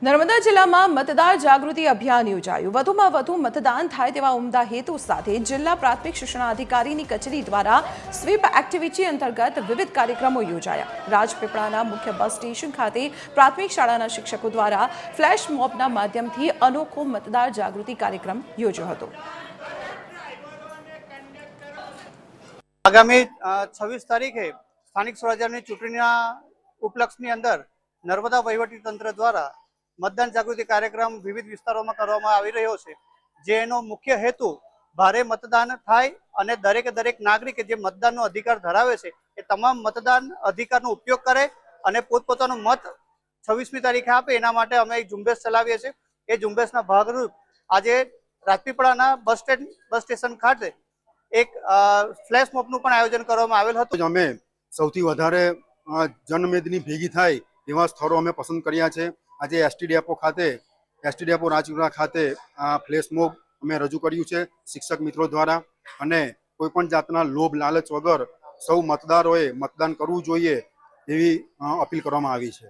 નર્મદા જિલ્લામાં મતદાર જાગૃતિ અભિયાન યોજાયું। વધુમાં વધુ મતદાન થાય તેવા ઉમદા હેતુ સાથે જિલ્લા પ્રાથમિક શિક્ષણાધિકારીની કચેરી દ્વારા સ્વીપ એક્ટિવિટી અંતર્ગત વિવિધ કાર્યક્રમો યોજાયા। રાજપીપળાના મુખ્ય બસ સ્ટેશન ખાતે પ્રાથમિક શાળાના શિક્ષકો દ્વારા ફ્લેશ મોબના માધ્યમથી અનોખો મતદાર જાગૃતિ કાર્યક્રમ યોજ્યો હતો। આગામી 26 તારીખે સ્થાનિક સ્વરાજ્યની ચૂંટણીના ઉપલક્ષની અંદર નર્મદા વહીવટી તંત્ર દ્વારા मतदान जागृति कार्यक्रम विविध विस्तारों में करवामां आवी रह्यो छे, जेनो मुख्य हेतु भारे मतदान थाय अने दरेके दरेक नागरिक जे मतदाननो अधिकार धरावे छे ए तमाम मतदान अधिकारनो उपयोग करे अने पोतपोतानो मत 26મી तारीखे आपे एना माटे अमे एक झुंबेश चलावीए छे। ए झुंबेशना भागरूप आजे રાજપીપળાના बस स्टेशन खाते एक फ्लेश मोबनुं पण आयोजन करवामां आवेल हतुं। अमे सौथी वधारे जनमेदनी भेगी थाय एवा स्थळो अमे पसंद कर्या छे। आज एसटी डेपो खाते રાજપીપળા खाते फ्लेश मोब अमे रजू कर्युं छे शिक्षक मित्रों द्वारा अने कोईपण जातना लोभ लालच वगर सौ मतदारोए मतदान करवुं जोईए एवी अपील करवामां आवी छे।